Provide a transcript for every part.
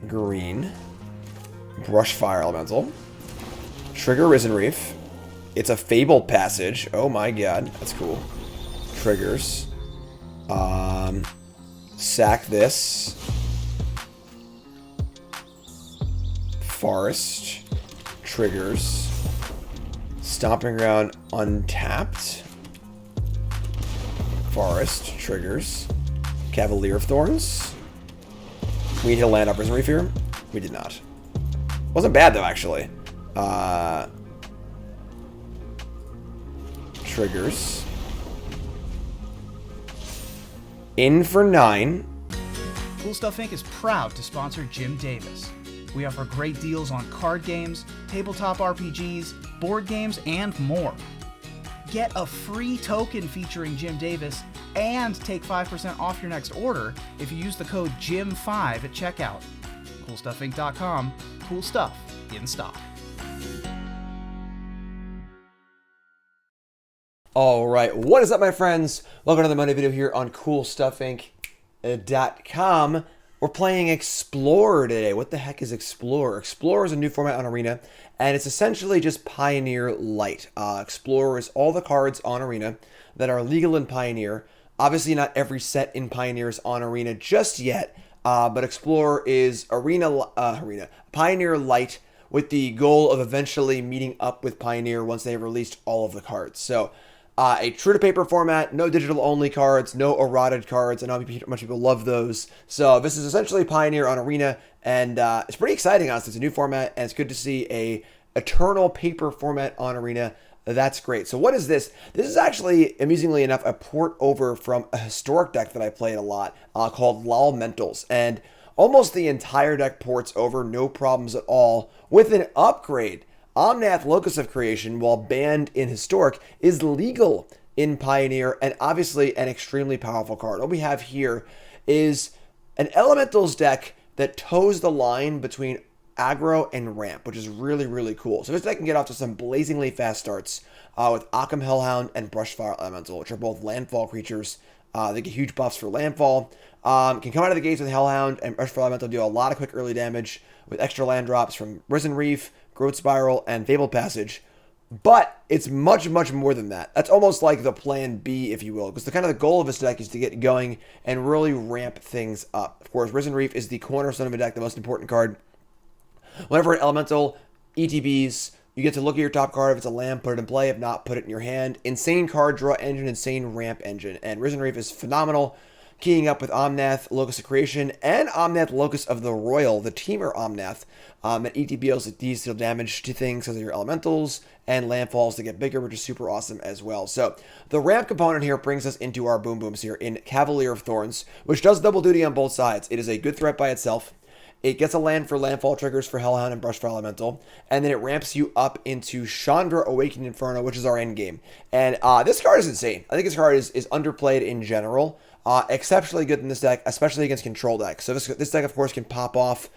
green, Brushfire Elemental, trigger Risen Reef. It's a Fabled Passage. Oh my god, that's cool. Triggers. Sack this. Forest. Triggers. Stomping Ground untapped. Forest. Triggers. Cavalier of Thorns. We need to land up Risen Reef here. We did not. Wasn't bad though, actually. Triggers. In for 9. Cool Stuff Inc. is proud to sponsor Jim Davis. We offer great deals on card games, tabletop RPGs, board games, and more. Get a free token featuring Jim Davis and take 5% off your next order if you use the code JIM5 at checkout. CoolStuffInc.com. Cool stuff in stock. Alright, what is up my friends? Welcome to another Monday video here on CoolStuffInc.com. We're playing Explorer today. What the heck is Explorer? Explorer is a new format on Arena, and it's essentially just Pioneer Light. Explorer is all the cards on Arena that are legal in Pioneer. Obviously not every set in Pioneer is on Arena just yet, but Explorer is Pioneer Light with the goal of eventually meeting up with Pioneer once they've released all of the cards. So, a true-to-paper format, no digital-only cards, no eroded cards. I know much people love those. So this is essentially Pioneer on Arena, and it's pretty exciting, honestly. It's a new format, and it's good to see a eternal paper format on Arena. That's great. So what is this? This is actually, amusingly enough, a port over from a historic deck that I played a lot called LOLmentals, and almost the entire deck ports over, no problems at all, with an upgrade. Omnath, Locus of Creation, while banned in Historic, is legal in Pioneer, and obviously an extremely powerful card. What we have here is an Elementals deck that toes the line between aggro and ramp, which is really, really cool. So this deck can get off to some blazingly fast starts with Akoum Hellhound and Brushfire Elemental, which are both landfall creatures. They get huge buffs for landfall. Can come out of the gates with Hellhound and Brushfire Elemental, do a lot of quick early damage with extra land drops from Risen Reef, Growth Spiral, and Fabled Passage. But it's much, much more than that. That's almost like the plan B, if you will, because the kind of the goal of this deck is to get going and really ramp things up. Of course, Risen Reef is the cornerstone of a deck, the most important card. Whenever an Elemental ETBs, you get to look at your top card. If it's a land, put it in play. If not, put it in your hand. Insane card draw engine, insane ramp engine. And Risen Reef is phenomenal. Keying up with Omnath, Locus of Creation, and Omnath, Locus of the Roil, the Teamer Omnath. And ETBs, these deal damage to things such as your Elementals and landfalls to get bigger, which is super awesome as well. So the ramp component here brings us into our Boom Booms here in Cavalier of Thorns, which does double duty on both sides. It is a good threat by itself. It gets a land for landfall triggers for Hellhound and Brushfire Elemental, and then it ramps you up into Chandra, Awakening Inferno, which is our end game. And this card is insane. I think this card is underplayed in general. Exceptionally good in this deck, especially against control decks. So this deck, of course, can pop off.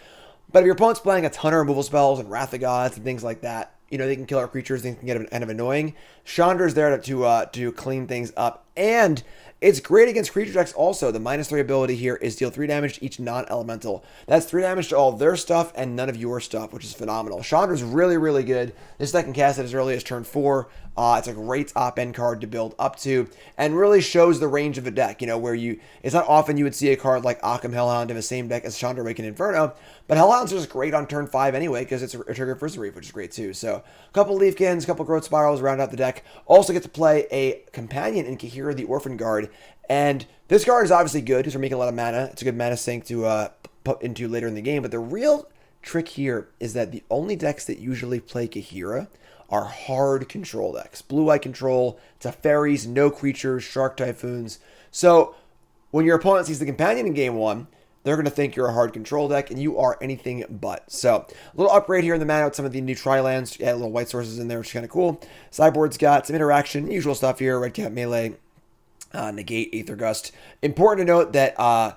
But if your opponent's playing a ton of removal spells and Wrath of Gods and things like that, you know, they can kill our creatures, they can get kind of annoying. Chandra's there to clean things up. And it's great against creature decks also. The -3 ability here is deal 3 damage to each non-elemental. That's 3 damage to all their stuff and none of your stuff, which is phenomenal. Chandra's really, really good. This deck can cast it as early as turn 4. It's a great top-end card to build up to and really shows the range of a deck, you know, where it's not often you would see a card like Akoum Hellhound in the same deck as Chandra, Awakening Inferno, but Hellhound's just great on turn 5 anyway because it's a trigger for Risen Reef, which is great too. So a couple Leafkins, a couple Growth Spirals round out the deck. Also get to play a companion in Kaheera the Orphanguard, and this card is obviously good because we're making a lot of mana. It's a good mana sink to put into later in the game, but the real trick here is that the only decks that usually play Kaheera are hard control decks. Blue-eye control, Teferis, no creatures, Shark Typhoons. So when your opponent sees the companion in game 1, they're going to think you're a hard control deck, and you are anything but. So a little upgrade here in the mana with some of the new tri-lands. Yeah, little white sources in there, which is kind of cool. Sideboard's got some interaction, usual stuff here, Redcap Melee, Negate, Aether Gust. Important to note that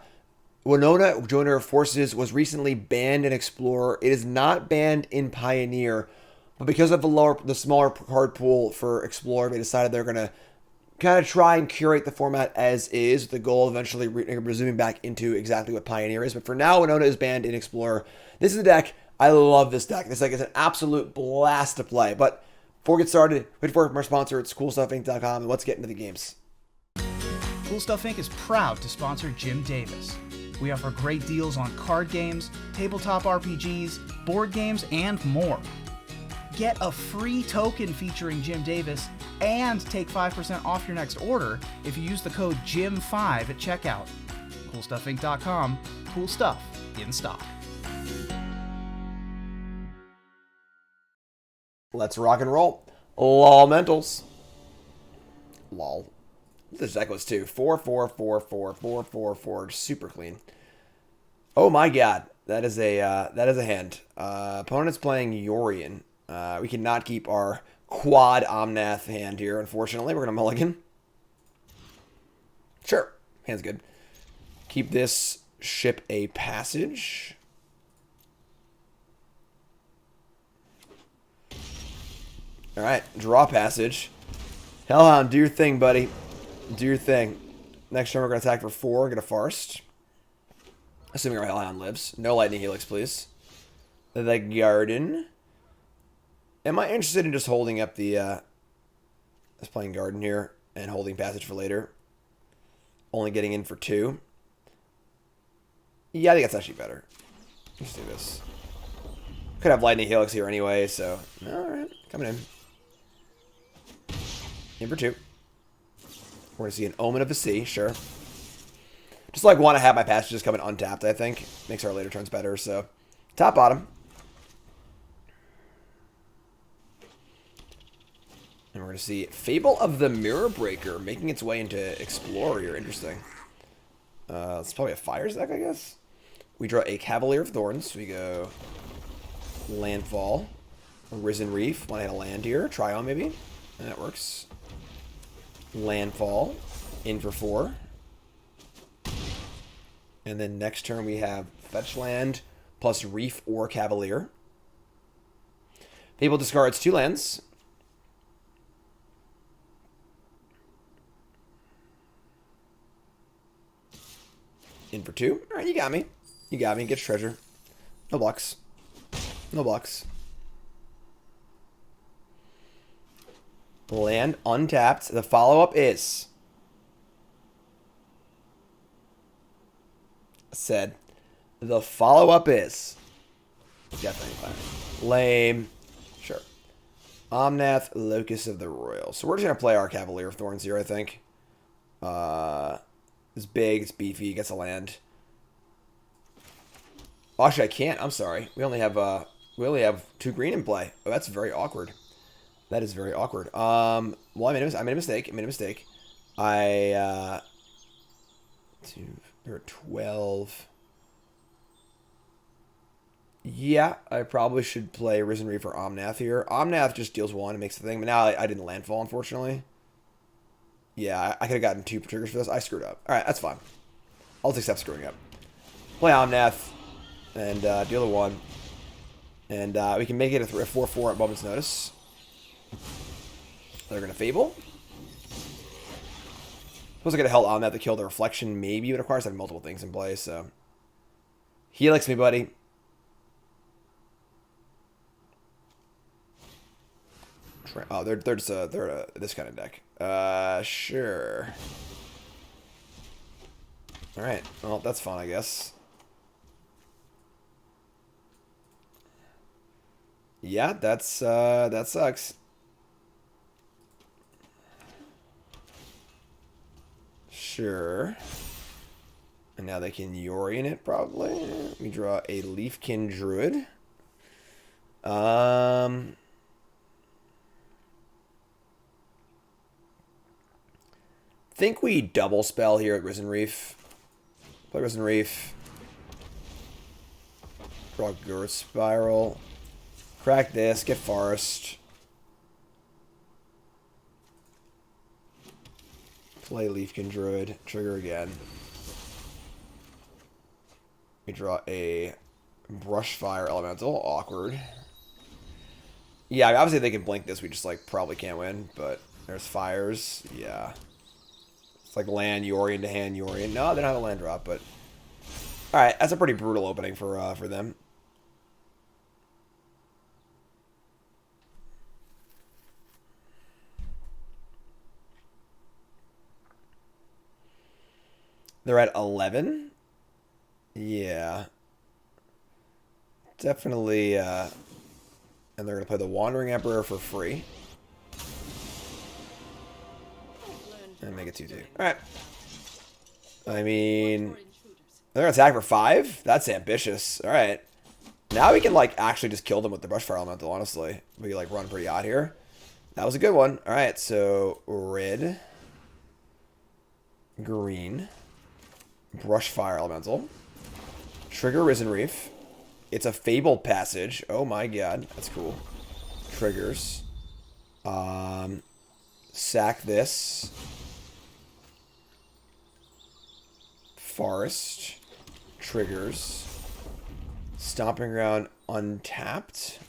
Winona, Joiner of Forces, was recently banned in Explorer. It is not banned in Pioneer, but because of the smaller card pool for Explorer, they decided they're going to kind of try and curate the format as is, with the goal of eventually resuming back into exactly what Pioneer is. But for now, Winona is banned in Explorer. This is the deck. I love this deck. This deck is an absolute blast to play. But before we get started, wait for our sponsor. It's CoolStuffInc.com, and let's get into the games. Cool Stuff Inc. is proud to sponsor Jim Davis. We offer great deals on card games, tabletop RPGs, board games, and more. Get a free token featuring Jim Davis and take 5% off your next order if you use the code JIM5 at checkout. CoolStuffInc.com. Cool stuff in stock. Let's rock and roll. LOLmentals. LOL. This deck was too. 4, 4, 4, 4, 4, 4, 4. Super clean. Oh my god. That is a hand. Opponent's playing Yorion. We cannot keep our quad Omnath hand here, unfortunately. We're going to mulligan. Sure. Hand's good. Keep this ship a passage. Alright, draw passage. Hellhound, do your thing, buddy. Do your thing. Next turn we're going to attack for 4, get a Farst. Assuming our Hellhound lives. No Lightning Helix, please. The Garden. Am I interested in just holding up the, just playing Garden here and holding passage for later? Only getting in for 2. Yeah, I think that's actually better. Let's do this. Could have Lightning Helix here anyway, so... Alright, coming in. In for 2. We're going to see an Omen of the Sea, sure. Just like want to have my passages coming untapped, I think. Makes our later turns better, so... Top, bottom. And we're going to see Fable of the Mirror Breaker making its way into Explorer here. Interesting. It's probably a Fires deck, I guess. We draw a Cavalier of Thorns. We go Landfall. Risen Reef. Want to hit a land here. Triome, maybe. And that works. Landfall. In for 4. And then next turn we have Fetch Land plus Reef or Cavalier. Fable discards 2 lands. In for 2. Alright, you got me. You got me. Get your treasure. No blocks. No blocks. Land untapped. The follow-up is... Said. The follow-up is... Definitely lame. Sure. Omnath, Locus of the Roil. So we're just going to play our Cavalier of Thorns here, I think. It's big, it's beefy, it gets a land. Oh, actually, I can't. I'm sorry. We only have 2 green in play. Oh, that's very awkward. That is very awkward. Well, I made a mistake. I 12. Yeah, I probably should play Risen Reef or Omnath here. Omnath just deals 1 and makes the thing, but now I didn't landfall, unfortunately. Yeah, I could have gotten 2 triggers for this. I screwed up. Alright, that's fine. I'll accept screwing up. Play Omnath and deal a 1. And we can make it a 4-4 at moment's notice. They're going to Fable. Suppose I could have held Omnath to kill the Reflection, maybe, but it requires having multiple things in play, so... Helix me, buddy. Oh, they're this kind of deck. Sure. All right. Well, that's fun, I guess. Yeah, that sucks. Sure. And now they can Yorion it, probably. We draw a Leafkin Druid. Think we double spell here at Risen Reef. Play Risen Reef. Draw Girth Spiral. Crack this, get Forest. Play Leafkin Druid. Trigger again. We draw a Brushfire Elemental. Awkward. Yeah, obviously they can blink this. We just, like, probably can't win. But there's fires. Yeah. It's like land Yorion to hand Yorion. No, they don't have a land drop, but all right, that's a pretty brutal opening for them. They're at 11. Yeah, definitely. And they're gonna play the Wandering Emperor for free. And make it 2/2. Alright. I mean, they're gonna attack for 5? That's ambitious. Alright. Now we can, like, actually just kill them with the Brushfire Elemental, honestly. We can, like, run pretty hot here. That was a good one. Alright, so red, green, Brushfire Elemental, trigger Risen Reef. It's a Fabled Passage. Oh my god, that's cool. Triggers. Sack this. Forest. Triggers. Stomping Ground untapped.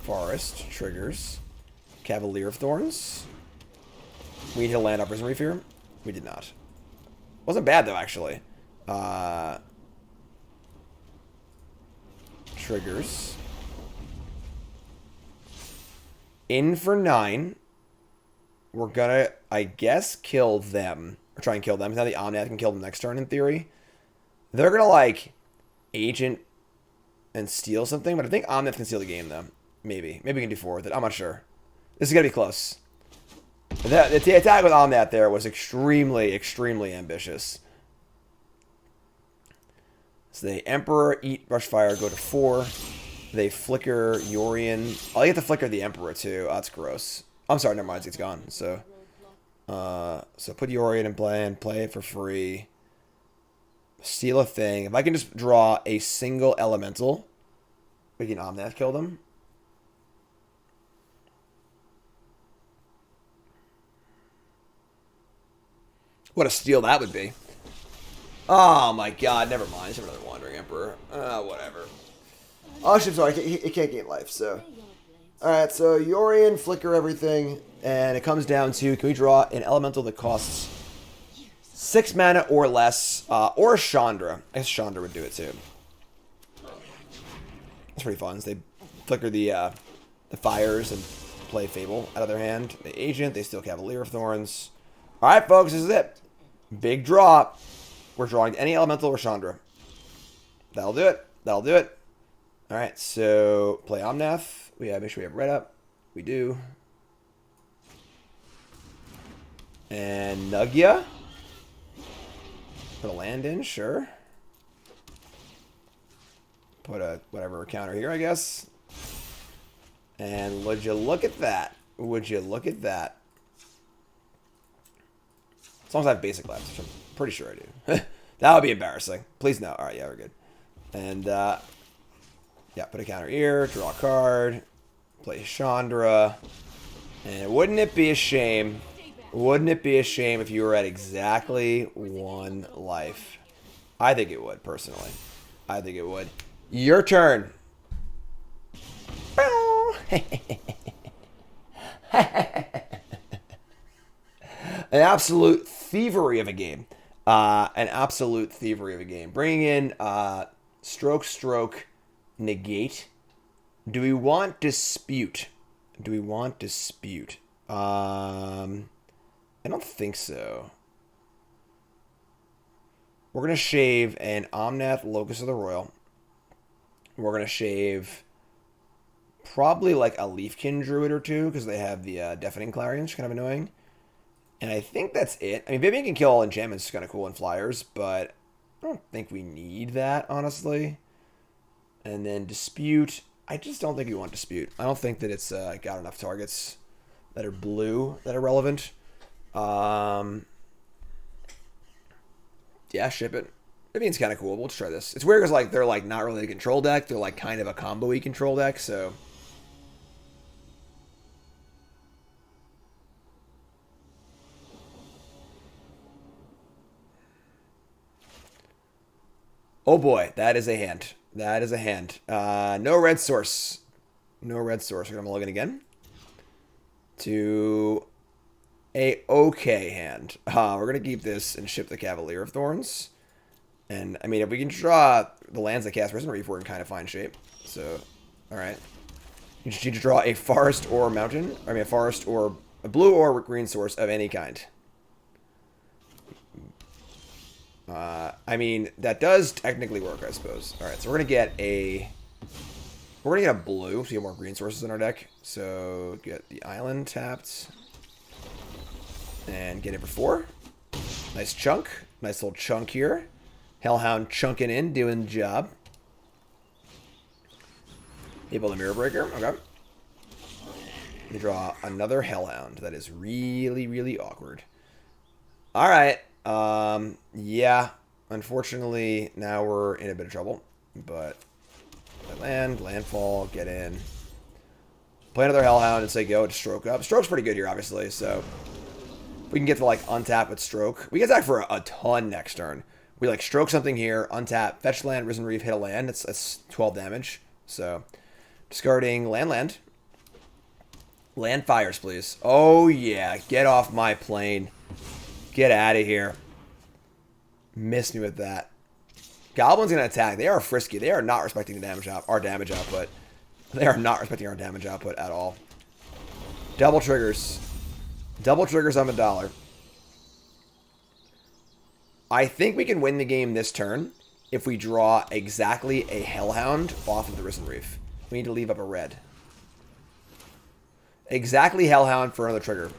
Forest. Triggers. Cavalier of Thorns. We need to land up Risen Reef here. We did not. Wasn't bad though, actually. Triggers. In for 9. We're gonna, I guess, kill them. Or try and kill them. Now the Omnath can kill them next turn, in theory. They're gonna, like, agent and steal something. But I think Omnath can steal the game, though. Maybe. Maybe we can do 4 with it. I'm not sure. This is gonna be close. The attack with Omnath there was extremely, extremely ambitious. So they Emperor, eat Brushfire, go to 4. They flicker Yorion. Oh, you have to flicker the Emperor too. Oh, that's gross. I'm sorry, never mind. It's gone. So put Yorion in play and play it for free. Steal a thing. If I can just draw a single elemental, we can Omnath kill them. What a steal that would be. Oh my god, never mind. Just have another Wandering Emperor. Whatever. Oh, shit, sorry. It can't gain life, so. Alright, so Yorion, flicker everything, and it comes down to, can we draw an elemental that costs 6 mana or less, or Chandra. I guess Chandra would do it too. That's pretty fun. So they flicker the fires and play Fable out of their hand. They agent, they steal Cavalier of Thorns. Alright, folks, this is it. Big draw. We're drawing any elemental or Chandra. That'll do it. That'll do it. Alright, so play Omnath. We have, make sure we have red up. We do. And Nugya. Put a land in, sure. Put a whatever counter here, I guess. And would you look at that? Would you look at that? As long as I have basic left, which I'm pretty sure I do. That would be embarrassing. Please no. Alright, yeah, we're good. And, yeah, put a counter here, draw a card, play Chandra. And wouldn't it be a shame? Wouldn't it be a shame if you were at exactly 1 life? I think it would, personally. I think it would. Your turn. An absolute thievery of a game. An absolute thievery of a game. Bringing in Stroke, Negate. Do we want Dispute? Do we want Dispute? I don't think so. We're going to shave an Omnath, Locus of the Roil. We're going to shave probably like a Leafkin Druid or 2 because they have the Deafening Clarion, which is kind of annoying. And I think that's it. I mean, Vivien can kill all enchantments, it's kind of cool in flyers, but I don't think we need that, honestly. And then Dispute. I just don't think we want Dispute. I don't think that it's got enough targets that are blue that are relevant. Yeah, ship it. Vivien's kind of cool. We'll just try this. It's weird because like they're like not really a control deck. They're like kind of a combo-y control deck, so... Oh boy, that is a hand. That is a hand. No red source. No red source. We're going to mulligan again. To a okay hand. We're going to keep this and ship the Cavalier of Thorns. And, I mean, if we can draw the lands that cast Risen Reef, we're in kind of fine shape. So, alright. You just need to draw a forest or mountain. I mean, a forest or a blue or green source of any kind. I mean, that does technically work, I suppose. Alright, so we're going to get a... We're going to get a blue, so we get more green sources in our deck. So, get the island tapped. And get it for 4. Nice chunk. Nice little chunk here. Hellhound chunking in, doing the job. Able to Mirror Breaker. Okay. You draw another Hellhound. That is really, really awkward. Alright. Yeah. Unfortunately, now we're in a bit of trouble. But landfall, get in. Play another Hellhound and say go to Stroke up. Stroke's pretty good here, obviously, so if we can get to like untap with Stroke. We get attack for a ton next turn. We like Stroke something here, untap, fetch land, Risen Reef, hit a land. That's 12 damage. So discarding land. Land fires, please. Oh yeah, get off my plane. Get out of here. Missed me with that. Goblin's gonna attack. They are frisky. They are not respecting the our damage output. They are not respecting our damage output at all. Double triggers. Double triggers on the dollar. I think we can win the game this turn if we draw exactly a Hellhound off of the Risen Reef. We need to leave up a red. Exactly Hellhound for another trigger.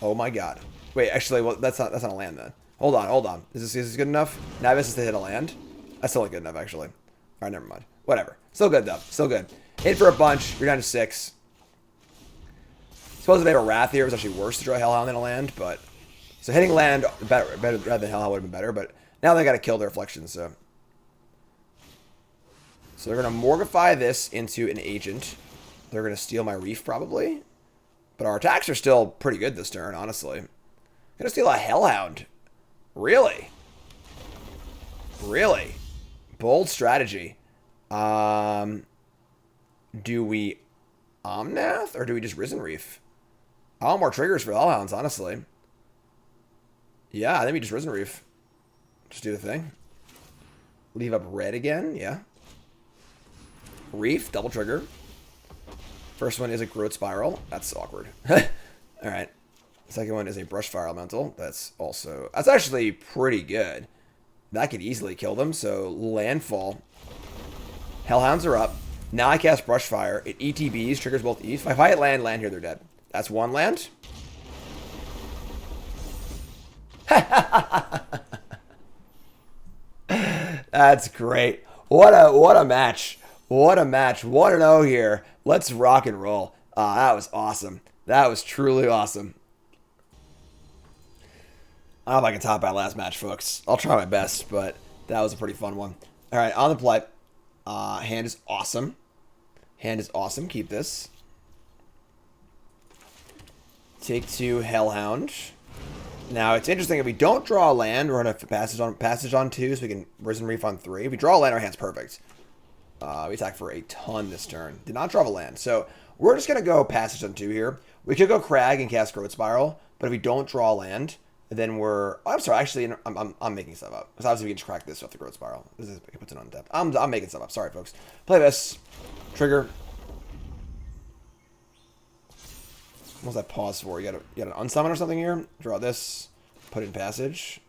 Oh my god. Wait, actually, well, that's not a land then. Hold on. Is this good enough? Navis is to hit a land. That's still not good enough, actually. Alright, never mind. Whatever. Still good, though. Still good. Hit for a bunch. You're down to 6. Suppose if they have a Wrath here, it was actually worse to draw Hellhound than a land, but... So hitting land better rather than Hellhound would have been better, but now they got to kill their reflections, so... So they're going to Morgify this into an agent. They're going to steal my Reef, probably. But our attacks are still pretty good this turn, honestly. Going to steal a Hellhound. Really? Really? Bold strategy. Do we Omnath, or do we just Risen Reef? I want more triggers for Hellhounds, honestly. Yeah, I think we just Risen Reef. Just do the thing. Leave up red again, yeah. Reef, double trigger. First one is a Growth Spiral. That's awkward. Alright. Second one is a Brushfire Elemental. That's actually pretty good. That could easily kill them, so landfall. Hellhounds are up. Now I cast Brushfire. It ETBs, triggers both E's. If I hit land here, they're dead. That's one land. That's great. What a match. What a match. 1-0 here. Let's rock and roll. That was awesome. That was truly awesome. I don't know if I can top that last match, folks. I'll try my best, but that was a pretty fun one. All right, on the play. Hand is awesome. Hand is awesome. Keep this. Take 2 Hellhound. Now, it's interesting. If we don't draw a land, we're going to passage on 2, so we can Risen Reef on 3. If we draw a land, our hand's perfect. We attack for a ton this turn. Did not draw a land. So, we're just going to go passage on 2 here. We could go Crag and cast Growth Spiral, but if we don't draw a land, then we're... Oh, I'm sorry. Actually, I'm making stuff up. Because obviously we can just crack this off the Growth Spiral. This is, it puts it on depth. I'm making stuff up. Sorry, folks. Play this. Trigger. What's that pause for? You got an unsummon or something here? Draw this. Put in passage.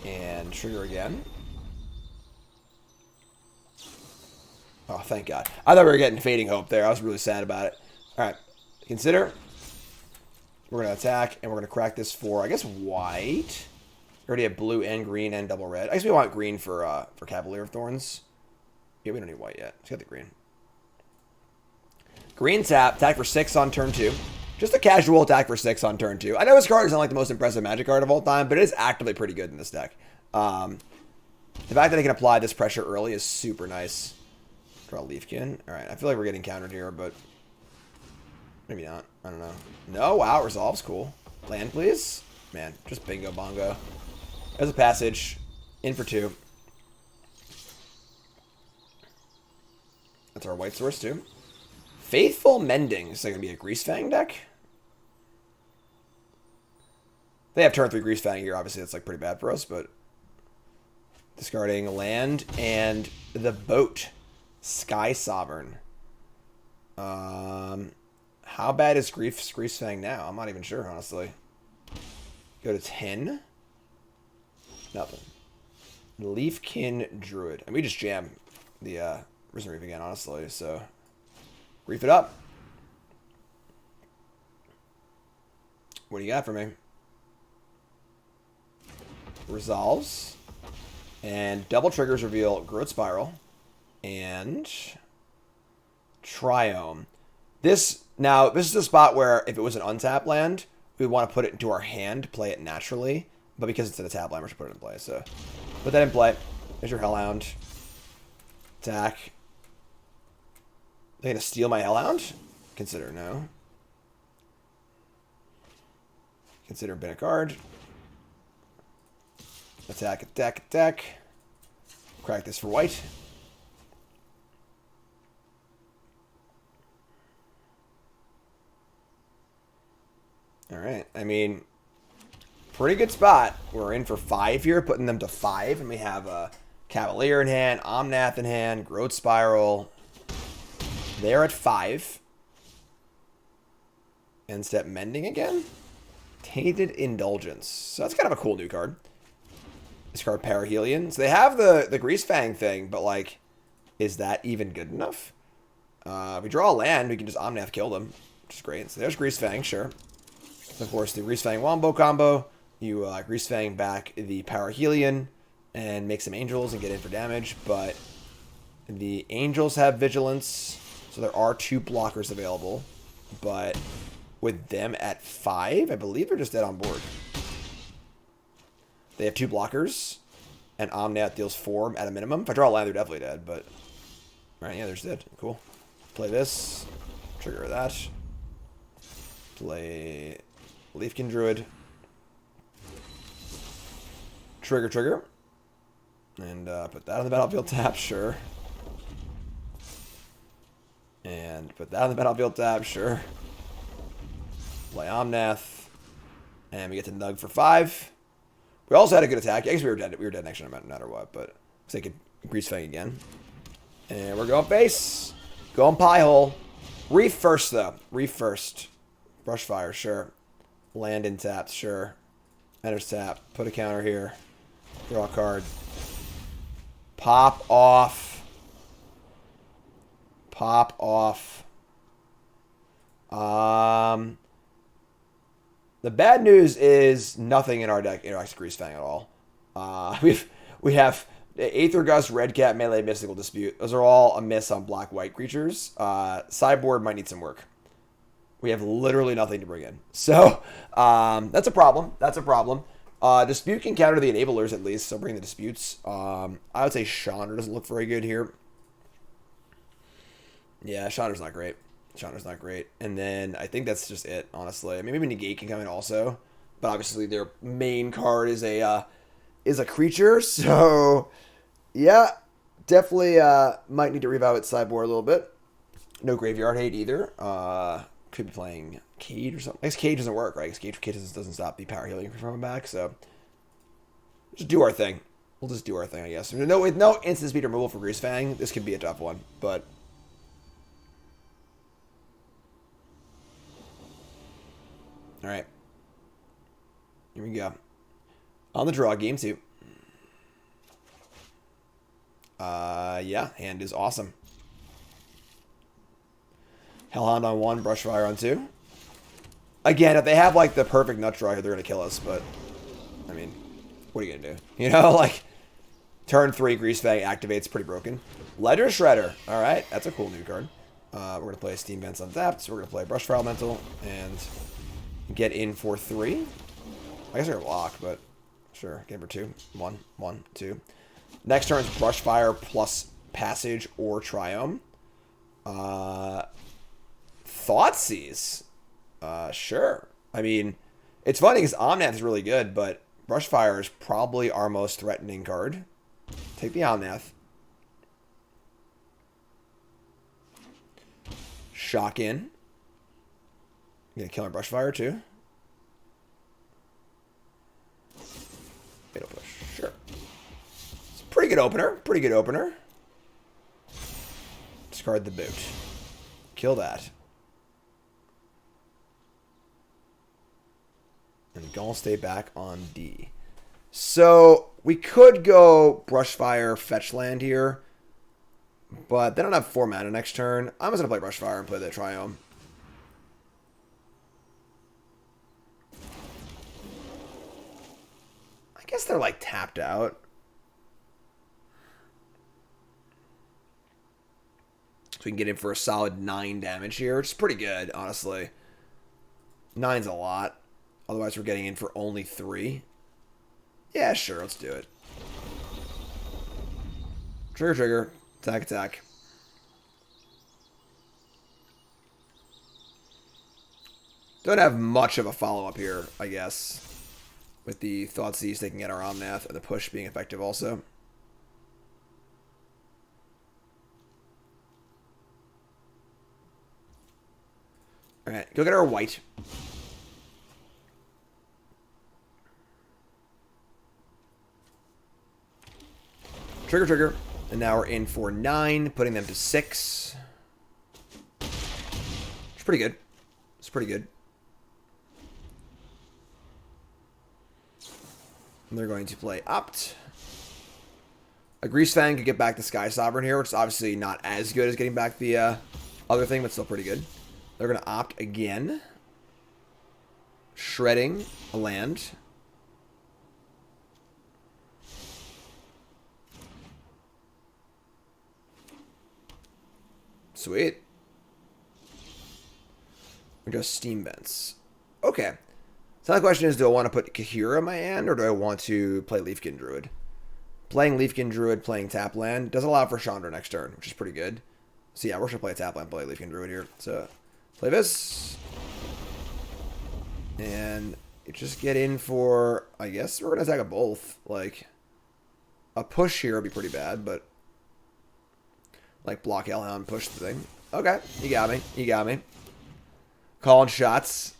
And trigger again. Oh, thank God. I thought we were getting Fading Hope there. I was really sad about it. Alright. Consider. We're going to attack, and we're going to crack this for, I guess, white. We already have blue and green and double red. I guess we want green for Cavalier of Thorns. Yeah, we don't need white yet. Let's get the green. Green tap, attack for 6 on turn 2. Just a casual attack for 6 on turn 2. I know this card isn't like the most impressive Magic card of all time, but it is actively pretty good in this deck. The fact that I can apply this pressure early is super nice. Draw Leafkin. Alright, I feel like we're getting countered here, but maybe not. I don't know. No, wow, it resolves. Cool. Land, please. Man, just bingo bongo. There's a passage. In for 2. That's our white source, too. Faithful Mending. Is that going to be a Greasefang deck? They have turn 3 Greasefang here. Obviously, that's like pretty bad for us, but discarding land and the boat. Sky Sovereign. How bad is Greasefang now? I'm not even sure, honestly. Go to 10. Nothing. Leafkin Druid. And we just jam the Risen Reef again, honestly. So, reef it up. What do you got for me? Resolves. And double triggers reveal Growth Spiral. And Triome. This is a spot where if it was an untapped land, we would want to put it into our hand, play it naturally. But because it's in a tap land, we should put it in play. So put that in play. There's your Hellhound. Attack. They gonna steal my Hellhound? Consider no. Consider bin a card. Attack, attack, attack. Crack this for white. Alright, I mean, pretty good spot. We're in for 5 here, putting them to 5. And we have a Cavalier in hand, Omnath in hand, Growth Spiral. They're at 5. End step Mending again. Tainted Indulgence. So that's kind of a cool new card. This card Parahelion. So they have the Greasefang thing, but like, is that even good enough? If we draw a land, we can just Omnath kill them, which is great. So there's Greasefang, sure. Of course, the Greasefang Wombo combo. You Greasefang back the Parahelion and make some Angels and get in for damage. But the Angels have Vigilance, so there are 2 blockers available. But with them at 5, I believe they're just dead on board. They have 2 blockers, and Omnath deals 4 at a minimum. If I draw a land, they're definitely dead. But right, yeah, they're just dead. Cool. Play this. Trigger that. Play Leafkin Druid. Trigger. And put that on the battlefield tap, sure. And put that on the battlefield tap, sure. Play Omnath. And we get to Nug for 5. We also had a good attack. I guess we were dead. We were dead next turn no matter what, but looks like a Greasefang again. And we're going face. Going pie hole. Reef first, though. Reef first. Brushfire, sure. Land in tap, sure. Enters tap. Put a counter here. Draw a card. Pop off. Pop off. The bad news is nothing in our deck interacts with Greasefang at all. We have Aether Gust, Redcap Melee, Mystical Dispute. Those are all a miss on black-white creatures. Sideboard might need some work. We have literally nothing to bring in. So, that's a problem. That's a problem. Dispute can counter the enablers at least, so bring the disputes. I would say Chandra doesn't look very good here. Yeah, Chandra's not great. Chandra's not great. And then I think that's just it, honestly. I mean, maybe Negate can come in also. But obviously their main card is a creature. So, yeah, definitely might need to reevaluate sideboard a little bit. No graveyard hate either. Could be playing Cage or something. I guess Cage doesn't work, right? Because Cage doesn't stop the Parahelion from coming back. So, just do our thing. We'll just do our thing, I guess. With no instant speed removal for Greasefang, this could be a tough one. But all right. Here we go. On the draw, game 2. Yeah, hand is awesome. Hellhound on 1, Brushfire on 2. Again, if they have like the perfect nut draw here, they're gonna kill us, but I mean, what are you gonna do? You know, like turn 3 Greasefang activates pretty broken. Ledger Shredder. Alright, that's a cool new card. We're gonna play Steam Vents untapped, so we're gonna play Brushfire Elemental and get in for 3. I guess we're gonna block, but sure. Get for 2. 1, 1, 2. Next turn is Brushfire plus Passage or Triome. Thoughtseize. Sure. I mean, it's funny because Omnath is really good, but Brushfire is probably our most threatening card. Take the Omnath. shock in. Gonna kill our Brushfire too. Fatal Push, sure. It's a pretty good opener. Pretty good opener. Discard the boot. Kill that. And gonna stay back on D. So we could go Brushfire fetch land here, but they don't have 4 mana next turn. I'm just gonna play Brushfire and play the Triome. I guess they're like tapped out. So we can get in for a solid 9 damage here, which is pretty good, honestly. 9's a lot. Otherwise, we're getting in for only 3. Yeah, sure, let's do it. Trigger, trigger. Attack, attack. Don't have much of a follow-up here, I guess. With the Thoughtseize taking out our Omnath and the push being effective also. Alright, go get our white. Trigger, trigger. And now we're in for 9, putting them to 6. It's pretty good. It's pretty good. And they're going to play Opt. A Grease Fang could get back the Sky Sovereign here, which is obviously not as good as getting back the other thing, but still pretty good. They're going to Opt again. Shredding a land. Sweet. We just Steam Vents. Okay. So the question is, do I want to put Kaheera in my hand, or do I want to play Leafkin Druid? Playing Leafkin Druid, playing tap land, does allow for Chandra next turn, which is pretty good. So yeah, we're going to play tap land, play Leafkin Druid here. So, play this. And just get in for, I guess we're going to attack a both. Like, a push here would be pretty bad, but like block Hellhound, push the thing. Okay, you got me. You got me. Calling shots.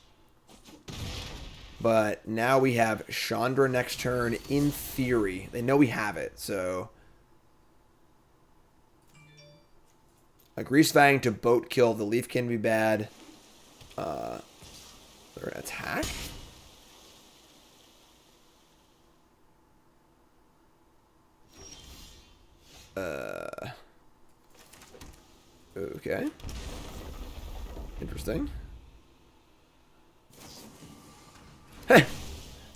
But now we have Chandra next turn in theory. They know we have it, so a Grease Fang to boat kill the Leaf can be bad. They're gonna attack. Okay. Interesting.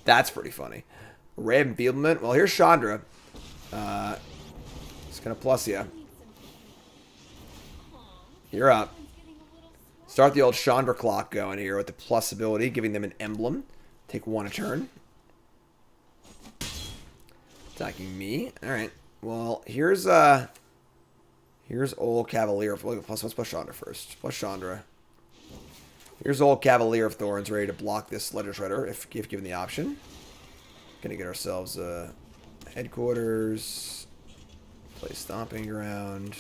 That's pretty funny. Ray of Enfeeblement. Well, here's Chandra. It's gonna plus you. You're up. Start the old Chandra clock going here with the plus ability, giving them an emblem. Take 1 a turn. Attacking me. Alright. Well, here's old Cavalier of... Let's plus Chandra first. Plus Chandra. Here's old Cavalier of Thorns ready to block this Ledger Shredder if given the option. Gonna get ourselves headquarters. Play Stomping Ground.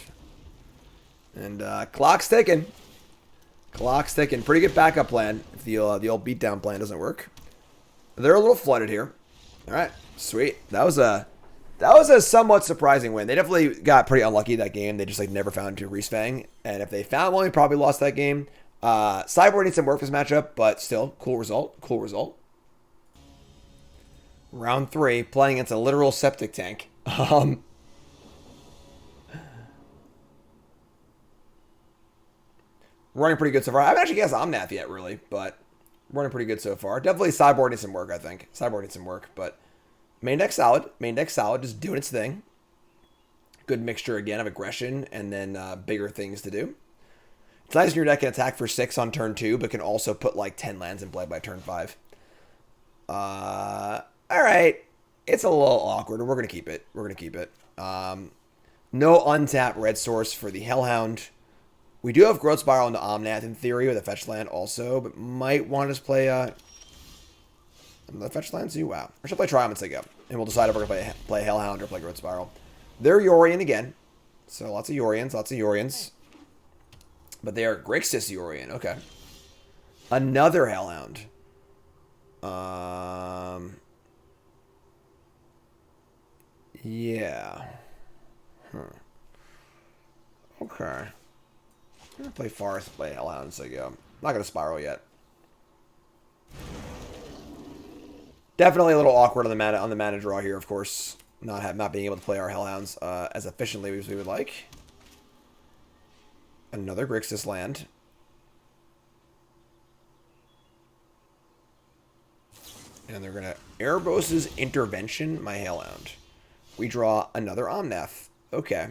And clock's ticking. Clock's ticking. Pretty good backup plan if the old beatdown plan doesn't work. They're a little flooded here. Alright, sweet. That was a somewhat surprising win. They definitely got pretty unlucky that game. They just like never found to Grease Fang. And if they found one, they probably lost that game. Sideboard needs some work for this matchup, but still, cool result. Cool result. Round 3, playing against a literal septic tank. Running pretty good so far. I haven't actually guessed Omnath yet, really, but running pretty good so far. Definitely sideboard needs some work, I think. Sideboard needs some work, but main deck solid. Main deck solid, just doing its thing. Good mixture, again, of aggression and then bigger things to do. It's nice when your deck can attack for 6 on turn 2, but can also put like 10 lands in play by turn 5. Alright. It's a little awkward. We're going to keep it. We're going to keep it. No untapped red source for the Hellhound. We do have Growth Spiral into Omnath in theory with a fetch land also, but might want to just play the fetch land too. Wow. Or should play Triumph and take up. And we'll decide if we're going to play Hellhound or play Growth Spiral. They're Yorion again. So lots of Yorions, lots of Yorions. But they are Grixis Yorion. Okay. Another Hellhound. Yeah. Okay. I'm gonna play Forest, play Hellhound, so go. I'm not gonna Spiral yet. Definitely a little awkward on the mana draw here, of course. Not being able to play our Hellhounds as efficiently as we would like. Another Grixis land. And they're gonna Erebos' Intervention, my Hellhound. We draw another Omnath. Okay.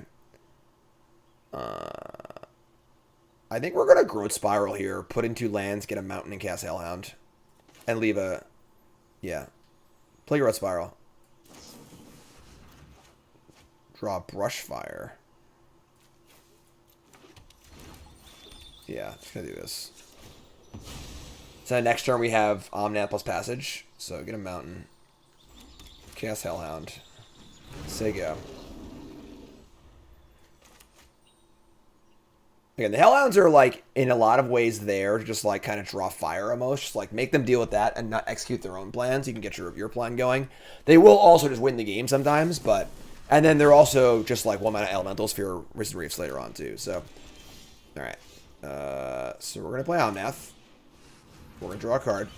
I think we're gonna Growth Spiral here. Put in 2 lands, get a mountain, and cast Hellhound. And leave a... Yeah. Play Growth Spiral. Draw Brushfire. Yeah, just gonna do this. So next turn we have Omnath plus Passage. So get a mountain. Cast Hellhound. Say go. Again, the Hellhounds are like in a lot of ways there to just like kind of draw fire almost. Just like make them deal with that and not execute their own plans. You can get your plan going. They will also just win the game sometimes, but and then they're also just like 1-mana elementals for your Risen Reefs later on too. So alright. So we're gonna play Omnath. We're gonna draw a card.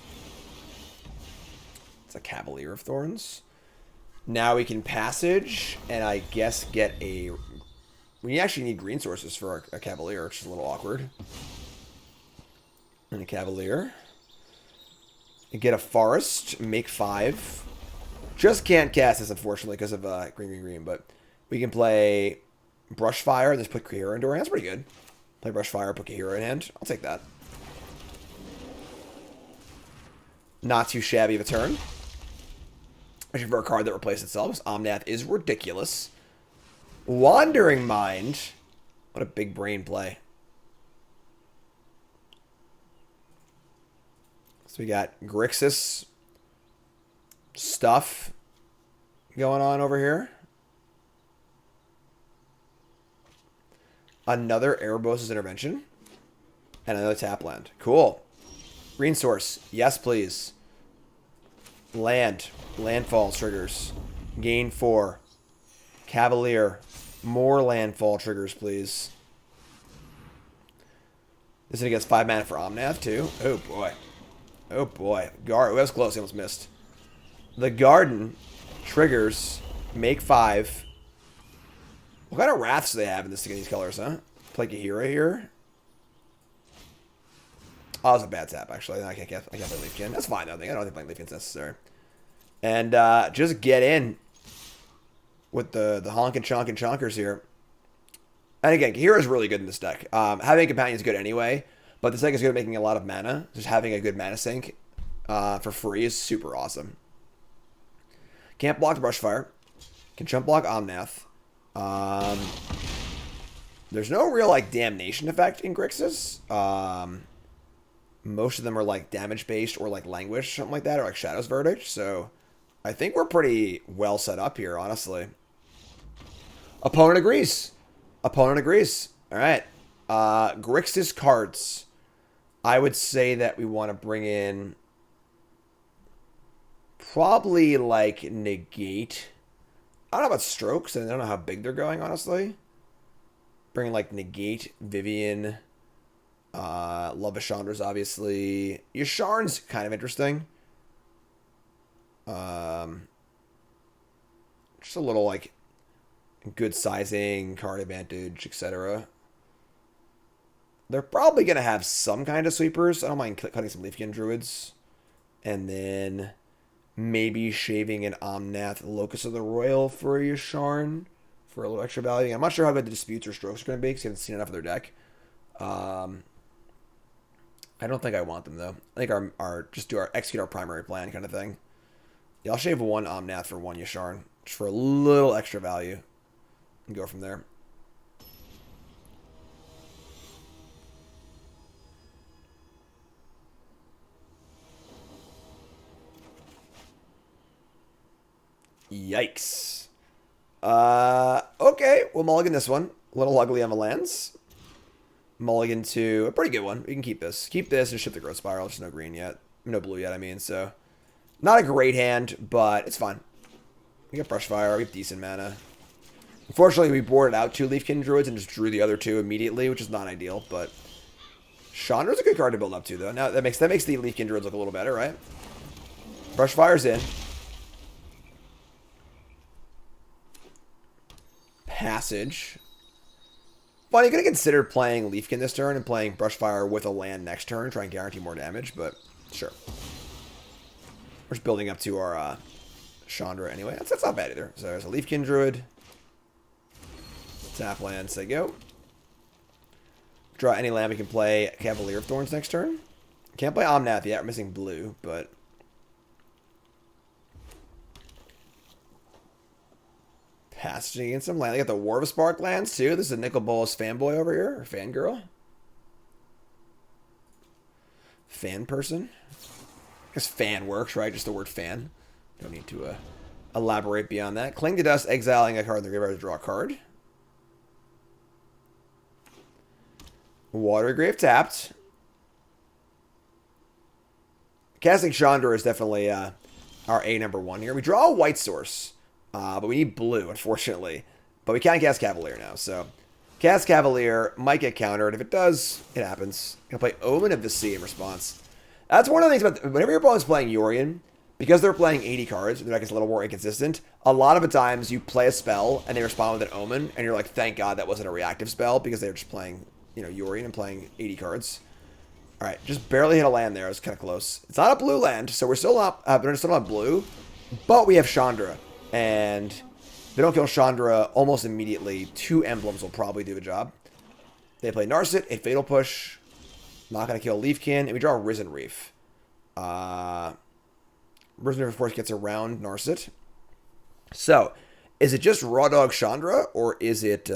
It's a Cavalier of Thorns. Now we can Passage, and I guess get a... We actually need green sources for a Cavalier, which is a little awkward. And a Cavalier. And get a Forest, make 5. Just can't cast this, unfortunately, because of green, but we can play Brushfire and just put Kaheera into our hand. That's pretty good. Play Brushfire, put Kaheera in hand. I'll take that. Not too shabby of a turn. Especially for a card that replaced itself. Omnath is ridiculous. Wandering Mind. What a big brain play. So we got Grixis stuff going on over here. Another Erebos' Intervention. And another tap land. Cool. Green source. Yes, please. Land. Landfall triggers. Gain 4. Cavalier. More landfall triggers, please. This is against 5 mana for Omnath, too. Oh, boy. Oh, boy. That was close. He almost missed. The Garden triggers. Make 5. What kind of Wraths do they have in these colors, huh? Play Kaheera here. Oh, that was a bad tap, actually. I can't play Leafkin. That's fine, though. I don't think playing Leafkin's necessary. And just get in with the honk and chonk and chonkers here. And again, Kaheera is really good in this deck. Having a companion is good anyway, but this deck is good at making a lot of mana. Just having a good mana sink for free is super awesome. Can't block the Brushfire. Can jump block Omnath. There's no real like damnation effect in Grixis. Most of them are like damage based or like languish, something like that, or like Shadow's Verdict. So I think we're pretty well set up here, honestly. Opponent agrees. Opponent agrees. All right. Grixis cards. I would say that we want to bring in probably like Negate. I don't know about Strokes, and I don't know how big they're going, honestly. Bringing like Negate, Vivien, love of Chandra's obviously. Yasharn's kind of interesting. Just a little like good sizing, card advantage, etc. They're probably going to have some kind of sweepers. I don't mind cutting some Leafkin Druids. And then maybe shaving an Omnath Locus of the Roil for a Yasharn for a little extra value. I'm not sure how good the Disputes or Strokes are going to be because I haven't seen enough of their deck. I don't think I want them, though. I think our just execute our primary plan kind of thing. Yeah, I'll shave one Omnath for one Yasharn just for a little extra value and go from there. Yikes. Okay, we'll mulligan this one. A little ugly on the lands. Mulligan to a pretty good one. We can keep this. Keep this and ship the Growth Spiral. There's no green yet. No blue yet, I mean. So, not a great hand, but it's fine. We got Brushfire. We have decent mana. Unfortunately, we boarded out 2 Leafkin Druids and just drew the other 2 immediately, which is not ideal, but Chandra's a good card to build up to, though. Now, that makes the Leafkin Druids look a little better, right? Brushfire's in. Passage. Well, you could have considered playing Leafkin this turn and playing Brushfire with a land next turn, try and guarantee more damage, but sure. We're just building up to our Chandra anyway. That's not bad either. So there's a Leafkin Druid. Tap land, say go. Draw any land. We can play Cavalier of Thorns next turn. Can't play Omnath yet. We're missing blue, but passaging against some land. They got the War of Spark lands too. This is a Nicol Bolas fanboy over here, or fangirl. Fan person. I guess fan works, right? Just the word fan. Don't need to elaborate beyond that. Cling to Dust, exiling a card in the graveyard to draw a card. Watergrave tapped. Casting Chandra is definitely our number 1 here. We draw a white source, but we need blue, unfortunately. But we can cast Cavalier now, so cast Cavalier, might get countered. If it does, it happens. Gonna play Omen of the Sea in response. That's one of the things about whenever your opponent's playing Yorion, because they're playing 80 cards, their deck is a little more inconsistent. A lot of the times you play a spell and they respond with an Omen, and you're like, thank God that wasn't a reactive spell because they're just playing, you know, Yorion and playing 80 cards. All right, just barely hit a land there. It was kind of close. It's not a blue land, so we're still not blue, but we have Chandra, and if they don't kill Chandra almost immediately, 2 emblems will probably do the job. They play Narset, a Fatal Push, not going to kill Leafkin, and we draw a Risen Reef. Risen Reef, of course, gets around Narset. So, is it just Raw Dog Chandra, or is it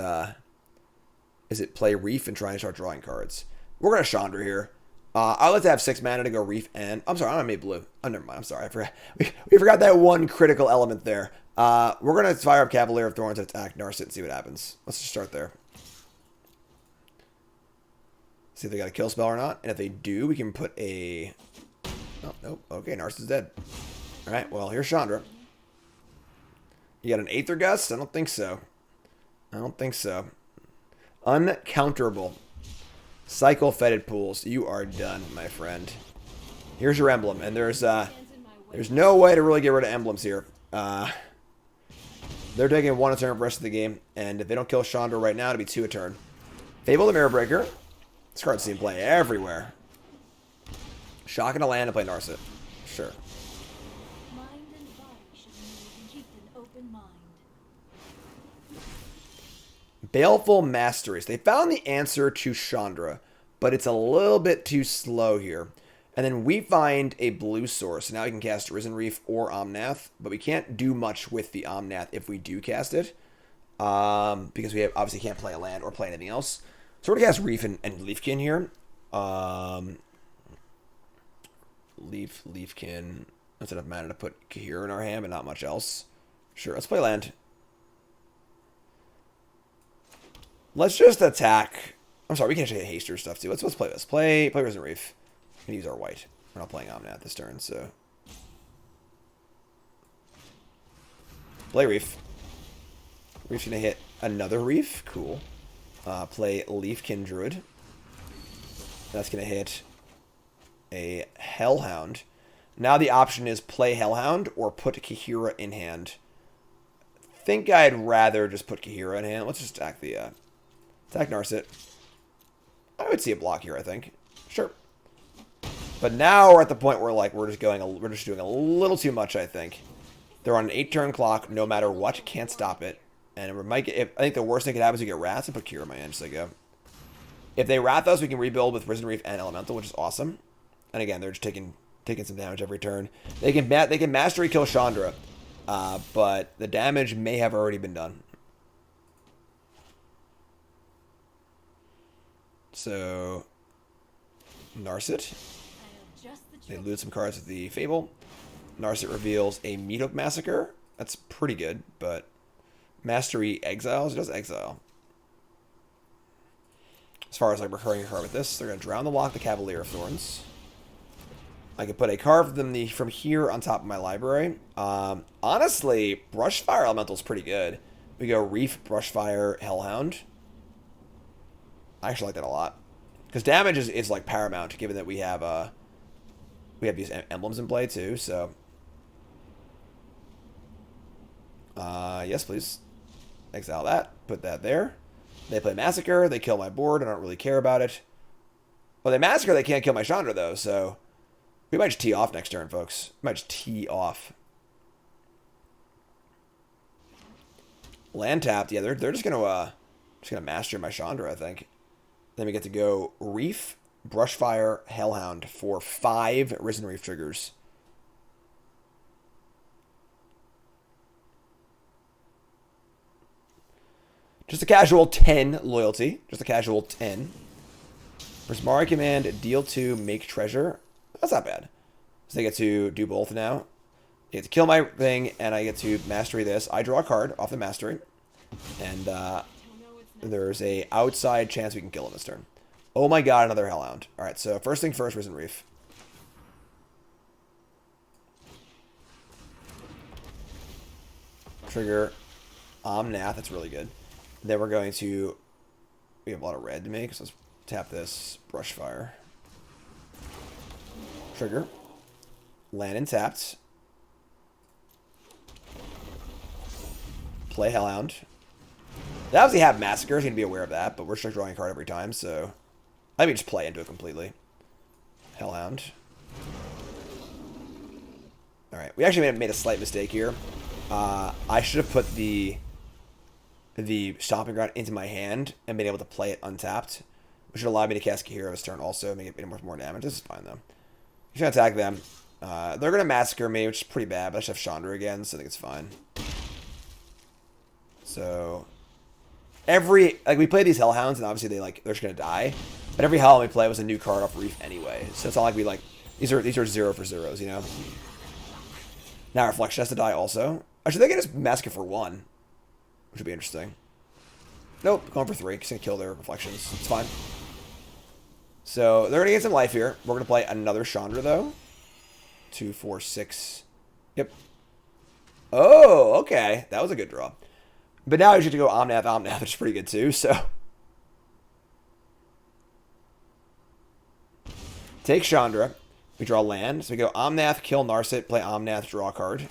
play Reef and try and start drawing cards? We're going to Chandra here. I like to have 6 mana to go Reef, and I'm sorry, I made blue. Oh, never mind. I'm sorry. I forgot. We forgot that one critical element there. We're going to fire up Cavalier of Thorns and attack Narset and see what happens. Let's just start there. See if they got a kill spell or not. And if they do, we can put a... Oh, nope. Okay, Narset's dead. All right, well, here's Chandra. You got an Aether Gust? I don't think so. I don't think so. Uncounterable. Cycle Fetid Pools. You are done, my friend. Here's your emblem, and there's no way to really get rid of emblems here. They're taking 1 a turn for the rest of the game, and if they don't kill Chandra right now, it'll be 2 a turn. Fable the Mirror Breaker. This card's seen play everywhere. Shock and a land to play Narset. Sure. Mind and body should move and keep an open mind. Baleful Masteries. They found the answer to Chandra, but it's a little bit too slow here. And then we find a blue source. Now we can cast Risen Reef or Omnath, but we can't do much with the Omnath if we do cast it. Because we obviously can't play a land or play anything else. So we're going to cast Reef and Leafkin here. Leafkin. That's enough mana to put Kaheera in our hand, but not much else. Sure, let's play land. Let's just attack. I'm sorry, we can actually hit haste or stuff too. Let's play this. Play Risen Reef. We can use our white. We're not playing Omnath this turn, so. Play Reef. Reef's gonna hit another Reef. Cool. Play Leafkin Druid. That's gonna hit a Hellhound. Now the option is play Hellhound or put Kaheera in hand. I think I'd rather just put Kaheera in hand. Let's just attack the attack Narset. I would see a block here, I think. Sure. But now we're at the point where we're just doing a little too much, I think. They're on an 8-turn clock, no matter what, can't stop it. And we might get, I think the worst thing could happen is we get Wrath and put Kaheera in my hand, just like go. If they Wrath us, we can rebuild with Risen Reef and Elemental, which is awesome. And again, they're just taking some damage every turn. They can mastery kill Chandra, but the damage may have already been done. So, Narset. They loot some cards with the Fable. Narset reveals a Meathook Massacre. That's pretty good, but Mastery exiles. It does exile. as far as like recurring a card with this. They're going to drown the lock the Cavalier of Thorns. I could put a card from here on top of my library. Honestly, Brushfire Elemental is pretty good. We go Reef, Brushfire, Hellhound. I actually like that a lot. Because damage is like paramount, given that we have these emblems in play too, so... yes, please. Exile that. Put that there. They play Massacre. They kill my board. I don't really care about it. Well, they Massacre. They can't kill my Chandra, though, so... We might just tee off next turn, folks. We might just tee off. Land tapped. Yeah, they're just gonna master my Chandra, I think. Then we get to go Reef, Brushfire, Hellhound for 5 Risen Reef triggers. Just a casual 10 loyalty. Just a casual 10. Prismari command, deal 2, make treasure. That's not bad. So they get to do both now. They get to kill my thing, and I get to mastery this. I draw a card off the mastery. And there's a outside chance we can kill him this turn. Oh my god, another Hellhound. Alright, so first thing first, Risen Reef. Trigger Omnath, that's really good. Then we're going to... We have a lot of red to make, so let's tap this. Brushfire. Trigger. Land and tapped. Play Hellhound. They obviously have Massacre, so you need to be aware of that, but we're just drawing a card every time, so... I mean, just play into it completely. Hellhound. Alright, we actually made a slight mistake here. I should have put the Stomping Ground into my hand and been able to play it untapped, which would allow me to cast Kaheera this turn also, make it more damage. This is fine, though. He's going to attack them. They're going to Massacre me, which is pretty bad, but I should have Chandra again, so I think it's fine. So... we play these Hellhounds, and obviously they're just going to die. But every Hellhound we play was a new card off Reef anyway. So it's not like we these are 0 for 0s, you know? Now Reflection has to die also. Actually, they can just Massacre for 1. Which would be interesting. Nope, going for 3. Just going to kill their Reflections. It's fine. So, they're going to get some life here. We're going to play another Chandra, though. 2, 4, 6. Yep. Oh, okay. That was a good draw. But now you get to go Omnath, which is pretty good, too, so... Take Chandra. We draw land. So we go Omnath, kill Narset, play Omnath, draw a card.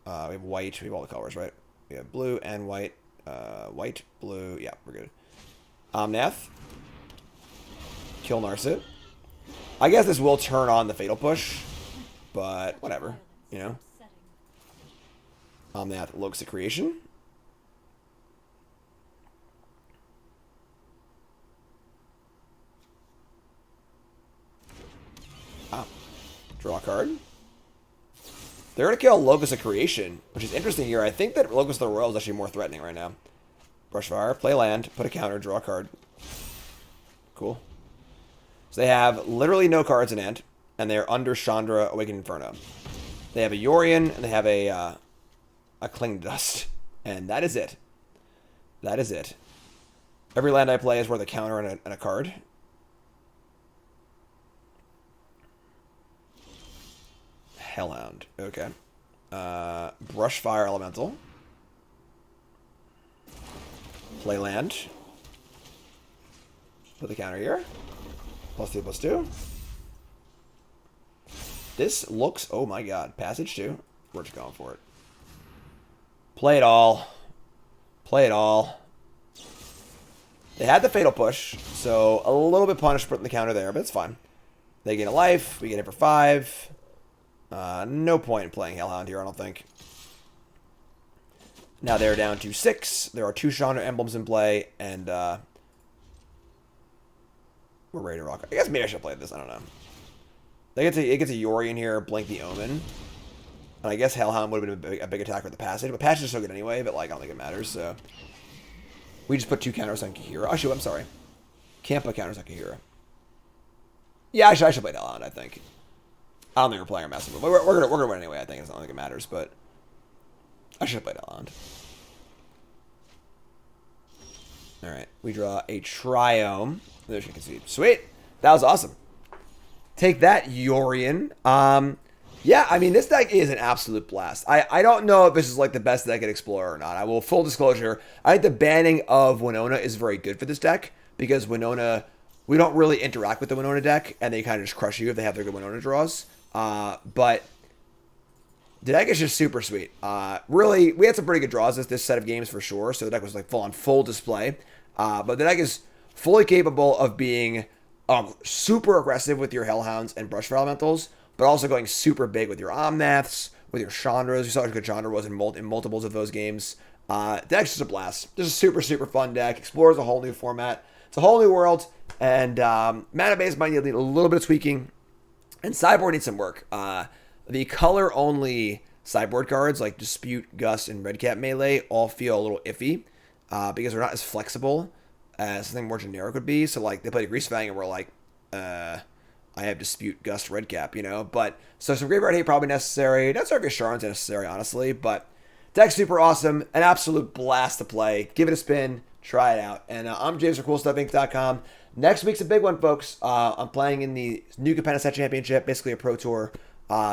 We have white. We have all the colors, right? We have blue and white. White, blue. Yeah, we're good. Omnath. Kill Narset. I guess this will turn on the Fatal Push, but whatever, you know. Omnath, Locus of Creation. Draw a card. They're going to kill Locus of Creation, which is interesting here. I think that Locus of the Roil is actually more threatening right now. Brushfire, play land, put a counter, draw a card. Cool. So they have literally no cards in hand, and they're under Chandra, Awakened Inferno. They have a Yorion, and they have a Cling Dust. And that is it. That is it. Every land I play is worth a counter and a card. Hellhound. Okay. Brushfire Elemental. Play land. Put the counter here. +2/+2. This looks... Oh my god. Passage 2. We're just going for it. Play it all. Play it all. They had the Fatal Push, so a little bit punished putting the counter there, but it's fine. They gain a life. We get it for 5. No point in playing Hellhound here, I don't think. Now they're down to 6. There are 2 Chandra emblems in play, and we're ready to rock. I guess maybe I should play this. I don't know. It gets a Yorion here, Blink the Omen. And I guess Hellhound would have been a big attack with the Passage. But Passage is so good anyway, but I don't think it matters, so... We just put 2 counters on Kaheera. Actually, I'm sorry. Can't put counters on Kaheera. Yeah, I should play Hellhound, I think. I don't think we're playing our massive move. We're gonna win anyway, I think. I don't think it matters, but... I should have played Hellhound. All right, we draw a Triome. There's you can see. Sweet. That was awesome. Take that, Yorion. Yeah, I mean, this deck is an absolute blast. I don't know if this is like the best deck at Explorer or not. I will, full disclosure, I think the banning of Winona is very good for this deck because Winona, we don't really interact with the Winona deck and they kind of just crush you if they have their good Winona draws. But the deck is just super sweet. Really, we had some pretty good draws this set of games for sure. So the deck was like full display. But the deck is fully capable of being super aggressive with your Hellhounds and Brushfire Elementals, but also going super big with your Omnaths, with your Chandras. You saw how good Chandra was in multiples of those games. The deck's just a blast. Just a super fun deck. Explores a whole new format. It's a whole new world. And mana base might need a little bit of tweaking. And sideboard needs some work. The color-only sideboard cards like Dispute, Gust, and Redcap Melee all feel a little iffy because they're not as flexible as something more generic would be. So, like, they played a Greasefang and we're like, I have Dispute, Gust, Redcap, you know? But, so some Graveyard Hate probably necessary. Not sure if Yasharn's necessary, honestly, but deck's super awesome. An absolute blast to play. Give it a spin. Try it out. And I'm James for CoolStuffInc.com. Next week's a big one, folks. I'm playing in the new Competitive Set Championship, basically a pro tour,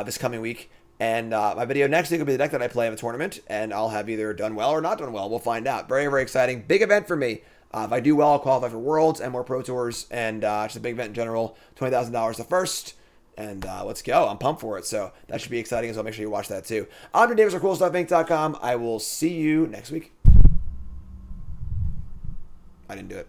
this coming week. And my video next week will be the deck that I play in the tournament, and I'll have either done well or not done well. We'll find out. Very exciting. Big event for me. If I do well, I'll qualify for Worlds and more Pro Tours, and just a big event in general. $20,000 the first, and let's go. I'm pumped for it, so that should be exciting as well. Make sure you watch that too. I'm Davis for CoolStuffInc.com. I will see you next week. I didn't do it.